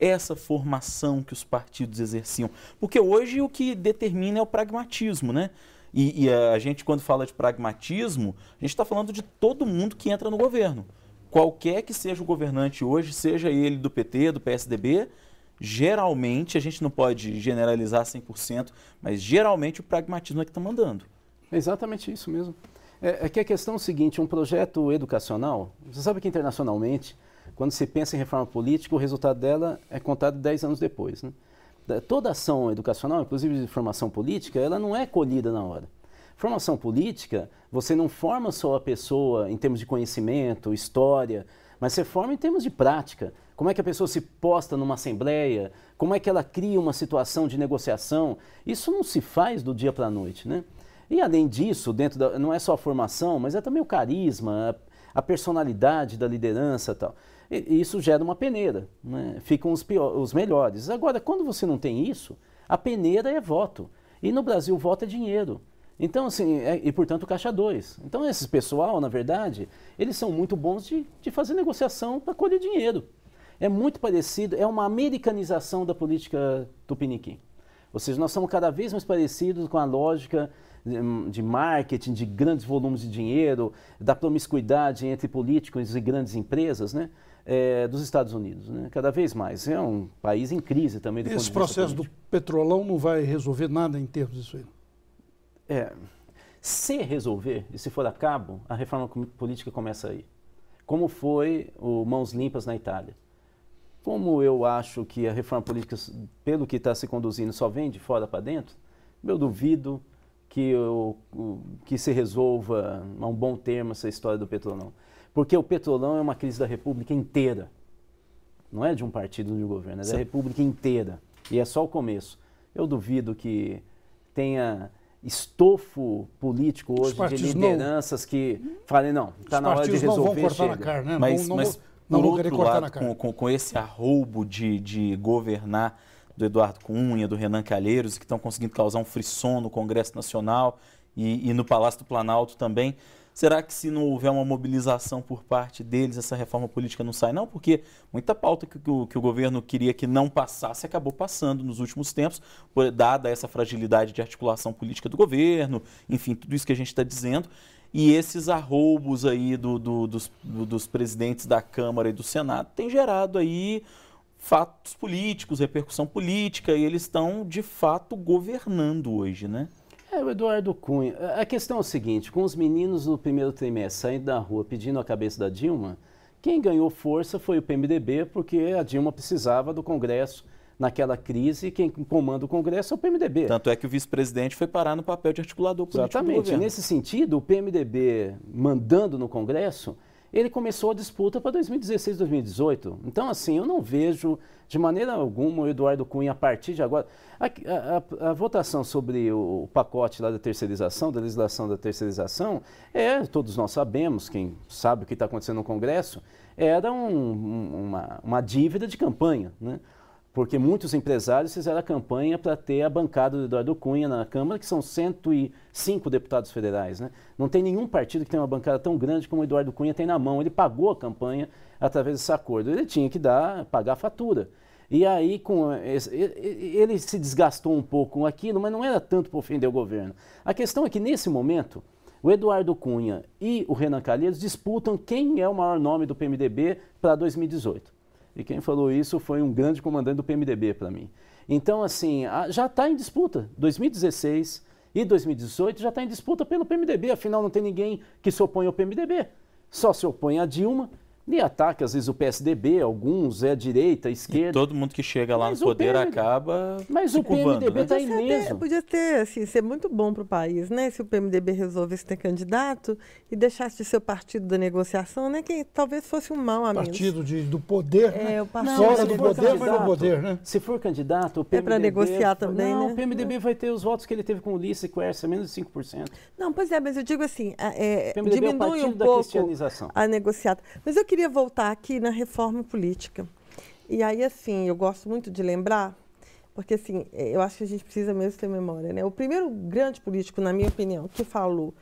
essa formação que os partidos exerciam? Porque hoje o que determina é o pragmatismo, né? E a gente, quando fala de pragmatismo, a gente está falando de todo mundo que entra no governo. Qualquer que seja o governante hoje, seja ele do PT, do PSDB, geralmente, a gente não pode generalizar 100%, mas geralmente o pragmatismo é que está mandando. É exatamente isso mesmo. É que a questão é o seguinte, um projeto educacional, você sabe que internacionalmente, quando se pensa em reforma política, o resultado dela é contado 10 anos depois, né? Toda ação educacional, inclusive de formação política, ela não é colhida na hora. Formação política, você não forma só a pessoa em termos de conhecimento, história, mas você forma em termos de prática. Como é que a pessoa se posta numa assembleia, como é que ela cria uma situação de negociação. Isso não se faz do dia para a noite, né? E além disso, não é só a formação, mas é também o carisma, a personalidade da liderança e tal. E isso gera uma peneira, né? Ficam os melhores. Agora, quando você não tem isso, a peneira é voto. E no Brasil, voto é dinheiro. Então, assim, e portanto, caixa 2. Então, esse pessoal, na verdade, eles são muito bons de fazer negociação para colher dinheiro. É muito parecido, é uma americanização da política tupiniquim. Ou seja, nós somos cada vez mais parecidos com a lógica de marketing, de grandes volumes de dinheiro, da promiscuidade entre políticos e grandes empresas, né? Dos Estados Unidos, né? Cada vez mais. É um país em crise também. Esse processo do petrolão não vai resolver nada em termos disso aí? Se resolver, e se for a cabo, a reforma política começa aí. Como foi o Mãos Limpas na Itália. Como eu acho que a reforma política, pelo que está se conduzindo, só vem de fora para dentro, eu duvido que se resolva a um bom termo essa história do petrolão. Porque o petrolão é uma crise da República inteira. Não é de um partido de um governo, é da República inteira. E é só o começo. Eu duvido que tenha estofo político hoje de lideranças que falem, não, está na hora de resolver. Não vão cortar na carne, né? Mas não por vão querer outro cortar lado, na carne. com esse arroubo de governar do Eduardo Cunha, do Renan Calheiros, que estão conseguindo causar um frisson no Congresso Nacional e no Palácio do Planalto também, será que se não houver uma mobilização por parte deles, essa reforma política não sai? Não, porque muita pauta que o governo queria que não passasse acabou passando nos últimos tempos, dada essa fragilidade de articulação política do governo, enfim, tudo isso que a gente está dizendo. E esses arroubos aí dos presidentes da Câmara e do Senado têm gerado aí fatos políticos, repercussão política, e eles estão, de fato, governando hoje, né? O Eduardo Cunha. A questão é o seguinte, com os meninos do primeiro trimestre saindo da rua pedindo a cabeça da Dilma, quem ganhou força foi o PMDB, porque a Dilma precisava do Congresso naquela crise, quem comanda o Congresso é o PMDB. Tanto é que o vice-presidente foi parar no papel de articulador político do governo. Exatamente. Nesse sentido, o PMDB mandando no Congresso, ele começou a disputa para 2016, 2018. Então, assim, eu não vejo de maneira alguma o Eduardo Cunha, a partir de agora... A votação sobre o pacote lá da terceirização, da legislação da terceirização, todos nós sabemos, quem sabe o que está acontecendo no Congresso, era uma dívida de campanha, né? Porque muitos empresários fizeram a campanha para ter a bancada do Eduardo Cunha na Câmara, que são 105 deputados federais, né? Não tem nenhum partido que tenha uma bancada tão grande como o Eduardo Cunha tem na mão. Ele pagou a campanha através desse acordo. Ele tinha que pagar a fatura. E aí ele se desgastou um pouco com aquilo, mas não era tanto para ofender o governo. A questão é que, nesse momento, o Eduardo Cunha e o Renan Calheiros disputam quem é o maior nome do PMDB para 2018. E quem falou isso foi um grande comandante do PMDB para mim. Então, assim, já está em disputa. 2016 e 2018 já está em disputa pelo PMDB. Afinal, não tem ninguém que se opõe ao PMDB. Só se opõe a Dilma E ataca, às vezes, o PSDB, alguns, a direita, a esquerda. E todo mundo que chega lá no poder acaba Mas se o PMDB está ileso. Podia ter, assim, ser muito bom para o país, né? Se o PMDB resolvesse ter candidato e deixasse de ser o partido da negociação, né? Que talvez fosse um mal a menos. Partido do poder, né? O partido fora do poder, mas no poder, né? Se for candidato, o PMDB... É para negociar também, né? O PMDB vai ter os votos que ele teve com o Ulisses e Quércia, menos de 5%. Não, pois é, mas eu digo assim, diminui um pouco a negociata. Mas eu queria voltar aqui na reforma política. E aí, assim, eu gosto muito de lembrar, porque, assim, eu acho que a gente precisa mesmo ter memória, né? O primeiro grande político, na minha opinião, que falou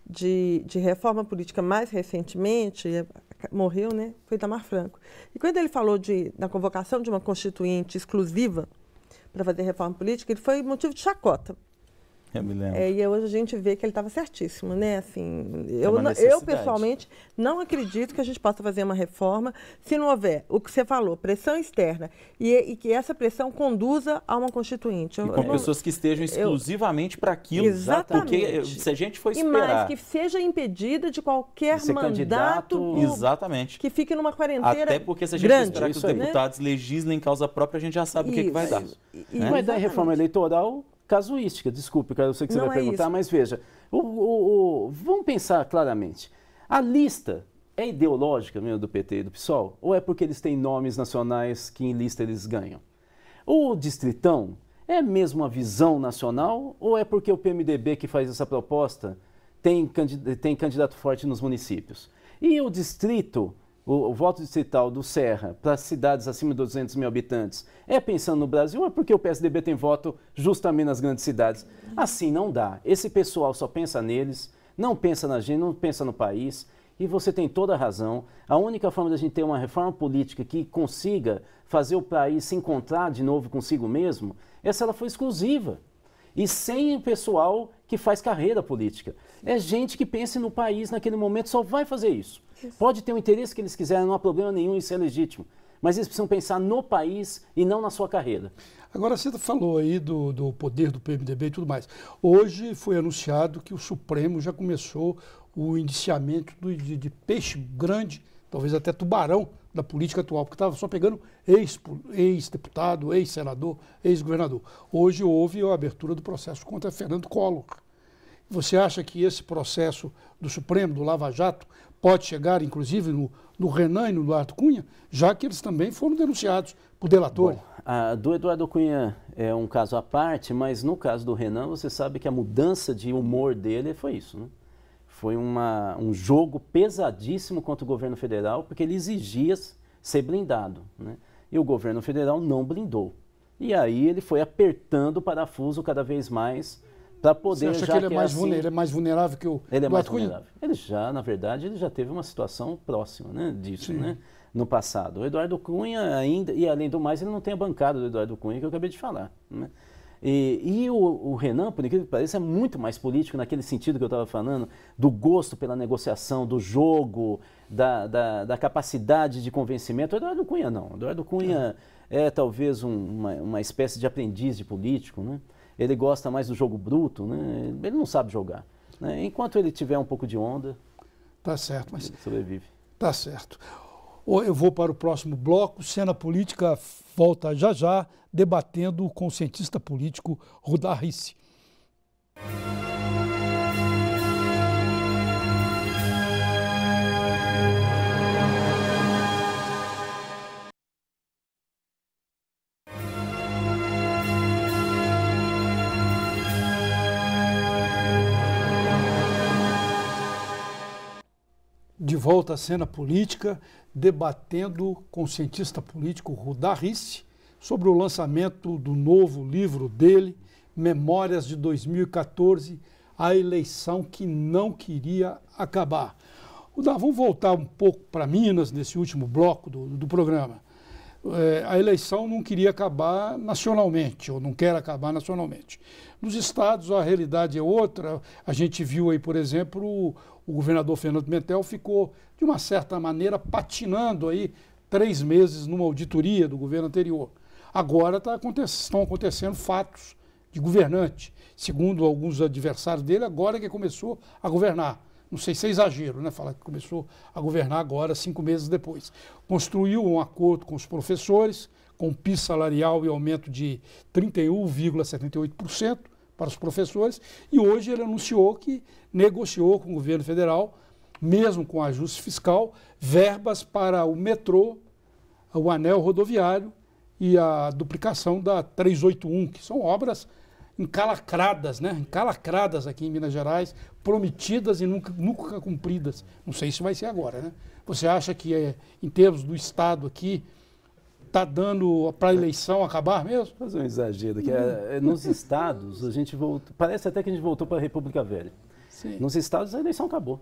de reforma política mais recentemente, morreu, né? Foi Itamar Franco. E quando ele falou da convocação de uma constituinte exclusiva para fazer reforma política, ele foi motivo de chacota. Eu me lembro. E hoje a gente vê que ele estava certíssimo, né? Assim, eu pessoalmente não acredito que a gente possa fazer uma reforma se não houver o que você falou, pressão externa, e que essa pressão conduza a uma constituinte. E com pessoas que estejam exclusivamente para aquilo. Exatamente. Porque se a gente for esperar... E mais, que seja impedida de qualquer mandato exatamente. Que fique numa quarentena Até porque se a gente grande, esperar que os deputados legislem em causa própria, a gente já sabe o que vai dar. Vai dar reforma eleitoral... Casuística, desculpe, eu sei que você vai perguntar, mas veja, vamos pensar claramente. A lista é ideológica mesmo do PT e do PSOL? Ou é porque eles têm nomes nacionais que em lista eles ganham? O distritão é mesmo uma visão nacional ou é porque o PMDB que faz essa proposta tem candidato forte nos municípios? E o distrito... O voto distrital do Serra para cidades acima de 200 mil habitantes é pensando no Brasil ou é porque o PSDB tem voto justamente nas grandes cidades? Assim não dá. Esse pessoal só pensa neles, não pensa na gente, não pensa no país. E você tem toda a razão. A única forma da gente ter uma reforma política que consiga fazer o país se encontrar de novo consigo mesmo é se ela for exclusiva. E sem o pessoal que faz carreira política. É gente que pensa no país naquele momento, só vai fazer isso. Pode ter o interesse que eles quiserem, não há problema nenhum, isso é legítimo. Mas eles precisam pensar no país e não na sua carreira. Agora, você falou aí do poder do PMDB e tudo mais. Hoje foi anunciado que o Supremo já começou o indiciamento de peixe grande, talvez até tubarão, da política atual, porque estava só pegando ex-deputado, ex-senador, ex-governador. Hoje houve a abertura do processo contra Fernando Collor. Você acha que esse processo do Supremo, do Lava Jato, pode chegar, inclusive, no Renan e no Eduardo Cunha, já que eles também foram denunciados por delatores? Do Eduardo Cunha é um caso à parte, mas no caso do Renan, você sabe que a mudança de humor dele foi isso, né? Foi um jogo pesadíssimo contra o governo federal, porque ele exigia ser blindado, né? E o governo federal não blindou. E aí ele foi apertando o parafuso cada vez mais para poder... Você acha que ele é mais vulnerável que o Ele é mais vulnerável. Ele já, na verdade, ele já teve uma situação próxima, né, disso, né, no passado. O Eduardo Cunha ainda, e além do mais, ele não tem a bancada do Eduardo Cunha que eu acabei de falar, né? E o Renan, por incrível que pareça, é muito mais político naquele sentido que eu estava falando, do gosto pela negociação, do jogo, da capacidade de convencimento. O Eduardo Cunha não. O Eduardo Cunha é talvez uma espécie de aprendiz de político, né? Ele gosta mais do jogo bruto, né? Ele não sabe jogar, né? Enquanto ele tiver um pouco de onda, tá certo, mas ele sobrevive. Tá certo. Eu vou para o próximo bloco. Cena Política volta já já, debatendo com o cientista político Rudá Rissi. De volta à cena política, debatendo com o cientista político Rudá Rissi sobre o lançamento do novo livro dele, Memórias de 2014, a eleição que não queria acabar. Rudá, vamos voltar um pouco para Minas nesse último bloco do programa. A eleição não queria acabar nacionalmente, ou não quer acabar nacionalmente. Nos estados a realidade é outra. A gente viu aí, por exemplo, o governador Fernando Pimentel ficou, de uma certa maneira, patinando aí 3 meses numa auditoria do governo anterior. Agora estão acontecendo fatos de governante. Segundo alguns adversários dele, agora que começou a governar. não sei se é exagero, né? Falar que começou a governar agora, 5 meses depois. Construiu um acordo com os professores, com piso salarial e aumento de 31,78% para os professores, e hoje ele anunciou que negociou com o governo federal, mesmo com ajuste fiscal, verbas para o metrô, o anel rodoviário e a duplicação da 381, que são obras encalacradas, né? Encalacradas aqui em Minas Gerais, prometidas e nunca cumpridas. Não sei se vai ser agora, né? Você acha que, em termos do Estado aqui, está dando para a eleição acabar mesmo? Fazer um exagero, que nos estados a gente voltou, parece até que a gente voltou para a República Velha. Sim. Nos estados a eleição acabou.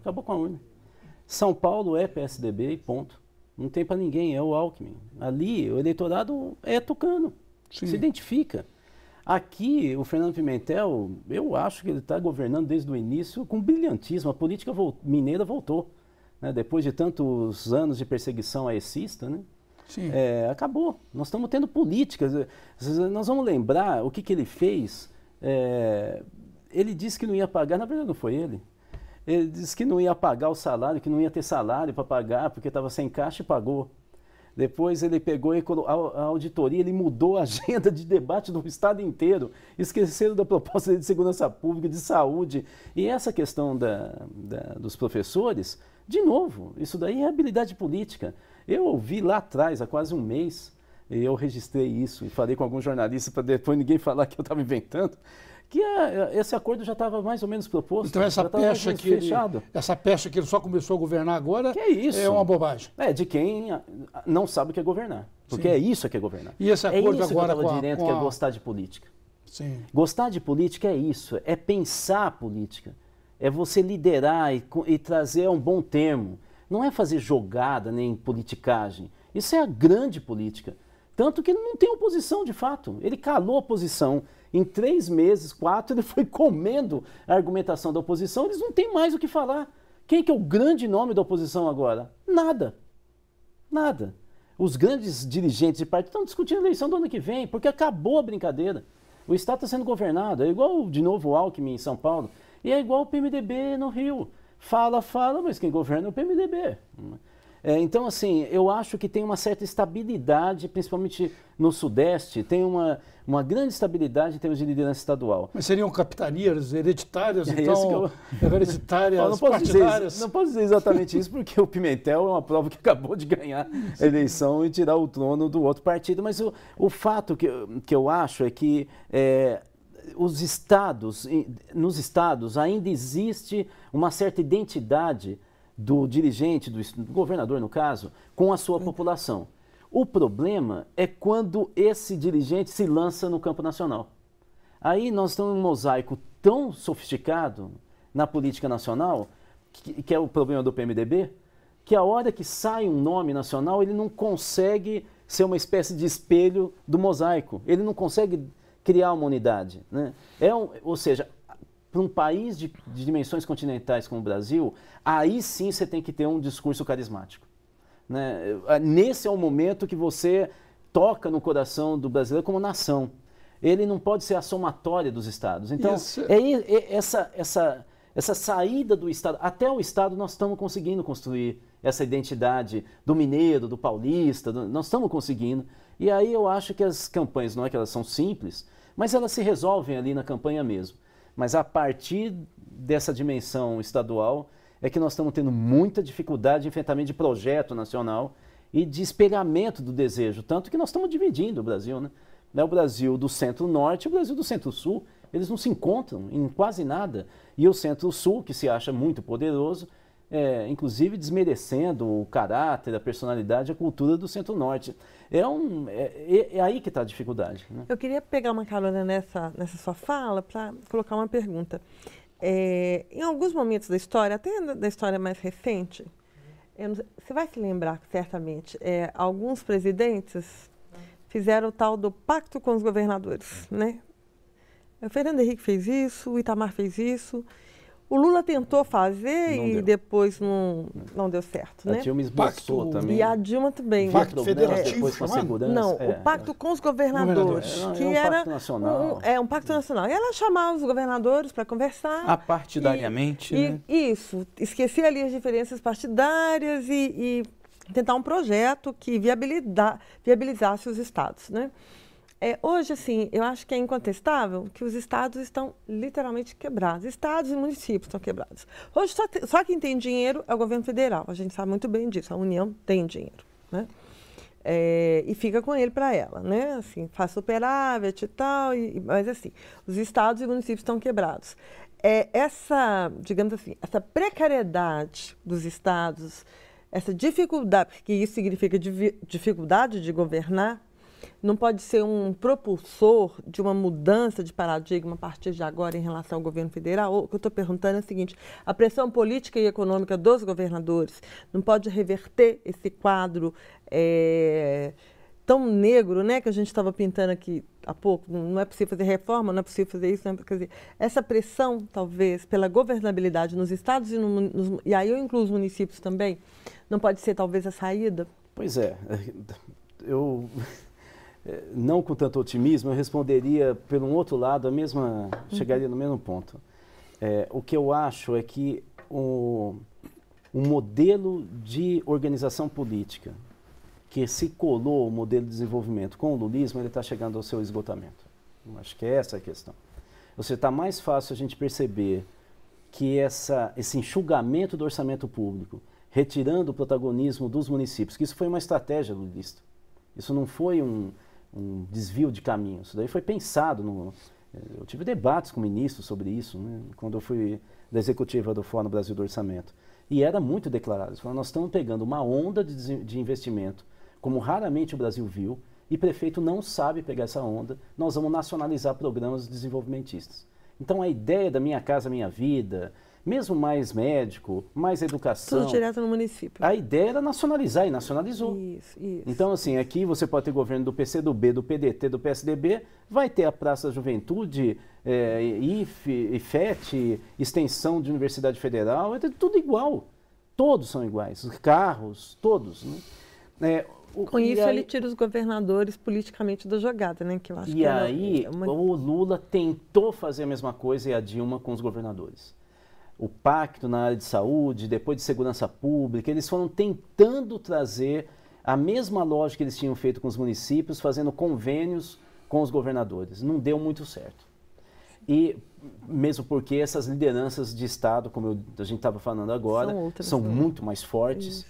Acabou com a urna. São Paulo é PSDB e ponto. Não tem para ninguém, é o Alckmin. Ali o eleitorado é tucano, se identifica. Aqui, o Fernando Pimentel, eu acho que ele está governando desde o início com brilhantismo. A política mineira voltou, né? Depois de tantos anos de perseguição aecista, né? Sim. Acabou. Nós estamos tendo políticas. Nós vamos lembrar o que ele fez. Ele disse que não ia pagar, na verdade não foi ele. Ele disse que não ia pagar o salário, que não ia ter salário para pagar, porque estava sem caixa e pagou. Depois ele pegou a auditoria, ele mudou a agenda de debate do Estado inteiro. Esqueceram da proposta de segurança pública, de saúde. E essa questão dos professores, de novo, isso daí é habilidade política. Eu ouvi lá atrás, há quase um mês, e eu registrei isso e falei com alguns jornalistas para depois ninguém falar que eu estava inventando, que esse acordo já estava mais ou menos proposto. Então essa pecha que ele só começou a governar agora é uma bobagem. É de quem não sabe o que é governar. Porque é isso que é governar. E esse acordo isso agora que eu direto, que é gostar de política. Sim. Gostar de política é isso, é pensar a política. É você liderar e trazer a um bom termo. Não é fazer jogada nem politicagem. Isso é a grande política. Tanto que ele não tem oposição, de fato. Ele calou a oposição. Em 3 meses, 4, ele foi comendo a argumentação da oposição. Eles não têm mais o que falar. Quem que é o grande nome da oposição agora? Nada. Nada. Os grandes dirigentes de partido estão discutindo a eleição do ano que vem, porque acabou a brincadeira. O Estado está sendo governado. É igual, de novo, o Alckmin em São Paulo. E é igual o PMDB no Rio. Fala, mas quem governa é o PMDB. Então, assim, eu acho que tem uma certa estabilidade, principalmente no Sudeste, tem uma grande estabilidade em termos de liderança estadual. Mas seriam capitanias hereditárias, então, hereditárias, partidárias? Não posso dizer exatamente isso, porque o Pimentel é uma prova que acabou de ganhar a eleição e tirar o trono do outro partido, mas o fato que eu acho é que nos estados ainda existe uma certa identidade do dirigente, do governador no caso, com a sua população. O problema é quando esse dirigente se lança no campo nacional. Aí nós estamos em um mosaico tão sofisticado na política nacional, que é o problema do PMDB, que a hora que sai um nome nacional, ele não consegue ser uma espécie de espelho do mosaico. Ele não consegue criar uma unidade, né? Ou seja, para um país de dimensões continentais como o Brasil, aí sim você tem que ter um discurso carismático, né? Nesse é o momento que você toca no coração do brasileiro como nação. Ele não pode ser a somatória dos estados. Então, essa saída do Estado, até o Estado nós estamos conseguindo construir essa identidade do mineiro, do paulista, nós estamos conseguindo. E aí eu acho que as campanhas, não é que elas são simples, mas elas se resolvem ali na campanha mesmo. Mas a partir dessa dimensão estadual é que nós estamos tendo muita dificuldade de enfrentamento de projeto nacional e de espelhamento do desejo, tanto que nós estamos dividindo o Brasil, né? O Brasil do centro-norte e o Brasil do centro-sul, eles não se encontram em quase nada. E o centro-sul, que se acha muito poderoso, inclusive desmerecendo o caráter, a personalidade, a cultura do centro-norte. É aí que está a dificuldade, né? Eu queria pegar uma carona nessa sua fala para colocar uma pergunta. Em alguns momentos da história, até da história mais recente, você vai se lembrar certamente, alguns presidentes fizeram o tal do pacto com os governadores, né? O Fernando Henrique fez isso, o Itamar fez isso. O Lula tentou fazer Não e deu. depois não deu certo, A né? Dilma esboçou Pacto- também. E a Dilma também. Pacto Federativo, depois com a chamado? segurança. Não, é. o pacto com os governadores, Governadores. que É um era pacto nacional. um pacto nacional. E ela chamava os governadores para conversar. Apartidariamente, né? Isso, esquecer ali as diferenças partidárias e tentar um projeto que viabilizasse os estados, né? Hoje, assim, eu acho que é incontestável que os estados estão literalmente quebrados. Estados e municípios estão quebrados. Hoje, só quem tem dinheiro é o governo federal. A gente sabe muito bem disso. A União tem dinheiro, né? E fica com ele para ela, né? Assim, faz superávit e tal, mas assim, os estados e municípios estão quebrados. Digamos assim, essa precariedade dos estados, essa dificuldade, porque isso significa dificuldade de governar, não pode ser um propulsor de uma mudança de paradigma a partir de agora em relação ao governo federal? O que eu estou perguntando é o seguinte: a pressão política e econômica dos governadores não pode reverter esse quadro tão negro, né, que a gente estava pintando aqui há pouco? Não é possível fazer reforma, não é possível fazer isso, quer dizer, essa pressão, talvez, pela governabilidade nos estados e aí eu incluo os municípios também, não pode ser, talvez, a saída? Pois é, eu... Não com tanto otimismo, eu responderia por um outro lado, chegaria no mesmo ponto. O que eu acho é que o modelo de organização política que se colou o modelo de desenvolvimento com o lulismo, ele está chegando ao seu esgotamento. Eu acho que é essa a questão. Ou seja, está mais fácil a gente perceber que esse enxugamento do orçamento público, retirando o protagonismo dos municípios, que isso foi uma estratégia lulista. Isso não foi um desvio de caminho. Isso daí foi pensado. Eu tive debates com ministros sobre isso, né, quando eu fui da executiva do Fórum Brasil do Orçamento. E era muito declarado. Eles falaram, nós estamos pegando uma onda de investimento, como raramente o Brasil viu, e prefeito não sabe pegar essa onda, nós vamos nacionalizar programas desenvolvimentistas. Então a ideia da Minha Casa Minha Vida, mesmo mais médico, mais educação... Tudo direto no município. A ideia era nacionalizar e nacionalizou. Isso. Então, assim, aqui você pode ter governo do PCdoB, do PDT, do PSDB, vai ter a Praça da Juventude, IFET, extensão de Universidade Federal, é tudo igual. Todos são iguais, os carros, todos. Né? Com isso, ele tira os governadores politicamente da jogada, né? Que eu acho o Lula tentou fazer a mesma coisa e a Dilma com os governadores. O pacto na área de saúde, depois de segurança pública, eles foram tentando trazer a mesma lógica que eles tinham feito com os municípios, fazendo convênios com os governadores. Não deu muito certo. E mesmo porque essas lideranças de Estado, como a gente estava falando agora, são muito mais fortes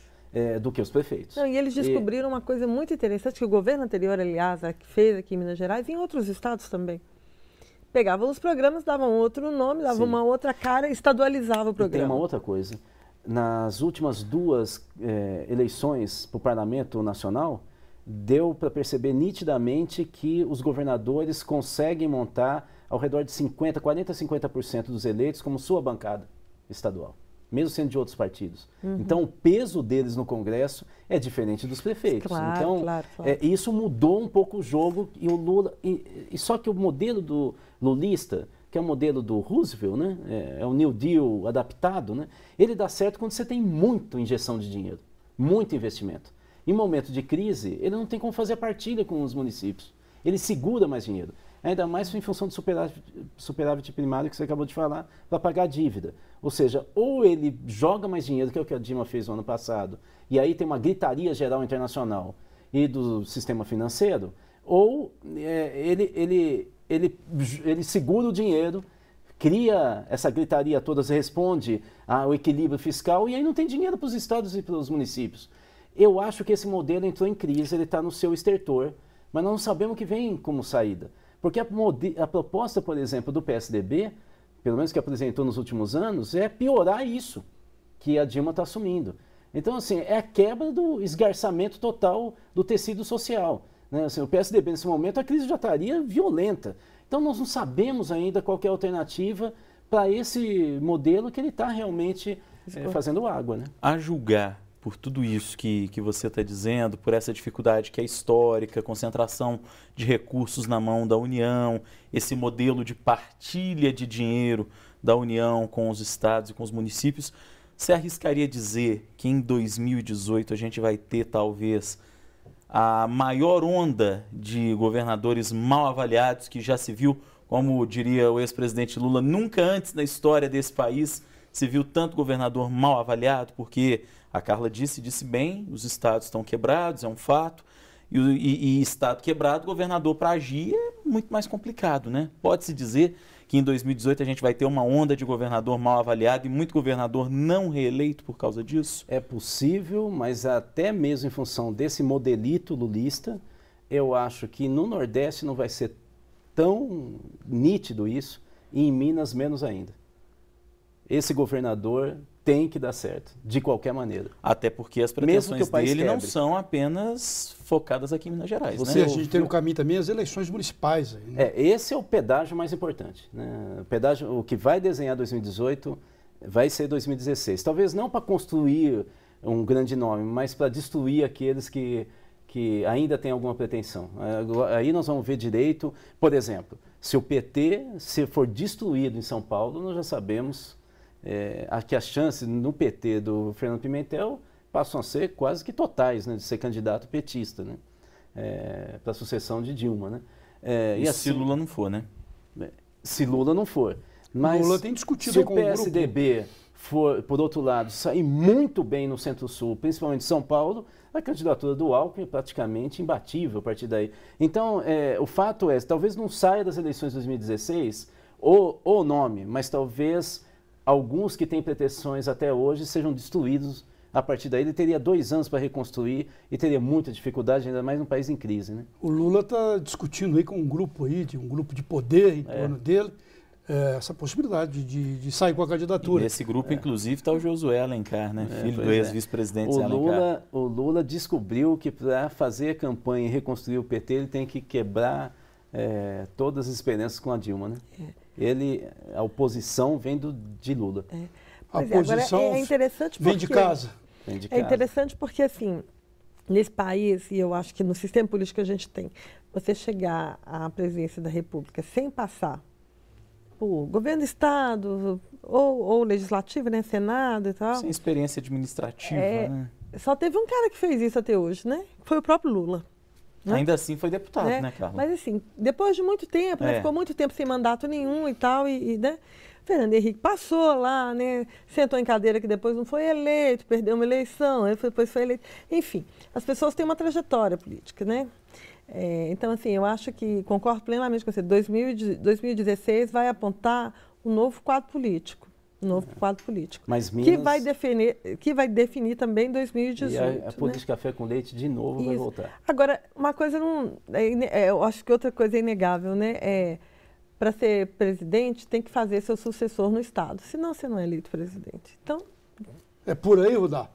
do que os prefeitos. Não, e eles descobriram uma coisa muito interessante, que o governo anterior, aliás, fez aqui em Minas Gerais e em outros estados também. Pegavam os programas, davam outro nome, davam uma outra cara, estadualizava o programa. E tem uma outra coisa. Nas últimas duas eleições para o Parlamento Nacional, deu para perceber nitidamente que os governadores conseguem montar ao redor de 40% a 50% dos eleitos como sua bancada estadual, mesmo sendo de outros partidos. Então, o peso deles no Congresso é diferente dos prefeitos. Claro, então, claro. Isso mudou um pouco o jogo e o Lula... só que o modelo do lulista, que é o modelo do Roosevelt, né? É o New Deal adaptado, né? Ele dá certo quando você tem muita injeção de dinheiro, muito investimento. Em momento de crise, ele não tem como fazer a partilha com os municípios. Ele segura mais dinheiro. Ainda mais em função do superávit primário que você acabou de falar, para pagar a dívida. Ou seja, ou ele joga mais dinheiro, que é o que a Dilma fez no ano passado, e aí tem uma gritaria geral internacional e do sistema financeiro, ou ele segura o dinheiro, cria essa gritaria toda, responde ao equilíbrio fiscal, e aí não tem dinheiro para os estados e para os municípios. Eu acho que esse modelo entrou em crise, ele está no seu estertor, mas nós não sabemos o que vem como saída. Porque a proposta, por exemplo, do PSDB, pelo menos que apresentou nos últimos anos, é piorar isso que a Dilma está assumindo. Então, assim, é a quebra do esgarçamento total do tecido social. Né? Assim, o PSDB, nesse momento, a crise já estaria violenta. Então, nós não sabemos ainda qual que é a alternativa para esse modelo que ele está realmente fazendo água. Né? A julgar por tudo isso que você está dizendo, por essa dificuldade que é histórica, concentração de recursos na mão da União, esse modelo de partilha de dinheiro da União com os estados e com os municípios, você arriscaria dizer que em 2018 a gente vai ter talvez a maior onda de governadores mal avaliados que já se viu, como diria o ex-presidente Lula, nunca antes na história desse país se viu tanto governador mal avaliado, porque a Carla disse bem, os estados estão quebrados, é um fato, e estado quebrado, governador para agir é muito mais complicado, né? Pode-se dizer que em 2018 a gente vai ter uma onda de governador mal avaliado e muito governador não reeleito por causa disso? É possível, mas até mesmo em função desse modelito lulista, eu acho que no Nordeste não vai ser tão nítido isso, e em Minas menos ainda. Esse governador tem que dar certo, de qualquer maneira. Até porque as pretensões dele não são apenas focadas aqui em Minas Gerais. Né? A gente tem no caminho também as eleições municipais. Aí, né? Esse é o pedágio mais importante. Né? O que vai desenhar 2018 vai ser 2016. Talvez não para construir um grande nome, mas para destruir aqueles que ainda têm alguma pretensão. Aí nós vamos ver direito, por exemplo, se o PT for destruído em São Paulo, nós já sabemos que as chances no PT do Fernando Pimentel passam a ser quase que totais, né, de ser candidato petista, né, para a sucessão de Dilma. Né. E assim, se Lula não for, né? Se Lula não for. Mas Lula tem discutido se o com PSDB for, por outro lado, sair muito bem no Centro-Sul, principalmente São Paulo, a candidatura do Alckmin é praticamente imbatível a partir daí. Então, o fato é, talvez não saia das eleições de 2016 o nome, mas talvez alguns que têm pretensões até hoje sejam destruídos a partir daí. Ele teria 2 anos para reconstruir e teria muita dificuldade, ainda mais num país em crise. Né? O Lula está discutindo aí com um grupo de poder em torno dele, essa possibilidade de sair com a candidatura. E nesse grupo, inclusive, está o Josué Alencar, né? Filho do ex-vice-presidente Zé Alencar. O Lula descobriu que para fazer a campanha e reconstruir o PT, ele tem que quebrar todas as experiências com a Dilma. Né? A oposição vem de Lula. A oposição é interessante porque, vem de casa. É interessante porque, assim, nesse país, e eu acho que no sistema político que a gente tem, você chegar à presidência da República sem passar por governo do Estado ou legislativo, né, Senado e tal. Sem experiência administrativa, né? Só teve um cara que fez isso até hoje, né? Foi o próprio Lula. Né? Ainda assim foi deputado, né, Carla? Mas assim, depois de muito tempo, né, ficou muito tempo sem mandato nenhum e tal, né? Fernando Henrique passou lá, né? Sentou em cadeira que depois não foi eleito, perdeu uma eleição, depois foi eleito. Enfim, as pessoas têm uma trajetória política, né? Então, assim, eu acho que, concordo plenamente com você, 2016 vai apontar um novo quadro político. Mas Minas, que vai definir também 2018. E a política café com leite de novo vai voltar. Agora, uma coisa eu acho que outra coisa é inegável, né? Para ser presidente, tem que fazer seu sucessor no Estado, senão você não é eleito presidente. Então... É por aí, Rudá?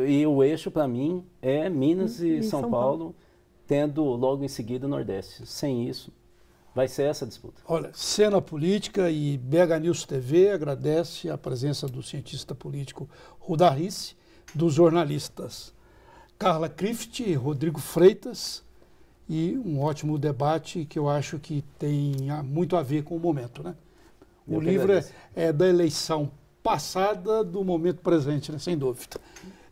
E o eixo, para mim, é Minas e São Paulo, tendo logo em seguida o Nordeste. Sem isso, vai ser essa disputa. Olha, Cena Política e BH News TV agradece a presença do cientista político Rudá Risse, dos jornalistas Carla Crift e Rodrigo Freitas, e um ótimo debate que eu acho que tem muito a ver com o momento, né? O livro é da eleição passada do momento presente, né? Sem dúvida.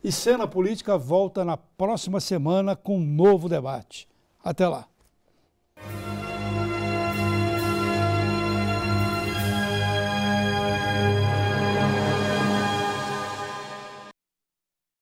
E Cena Política volta na próxima semana com um novo debate. Até lá.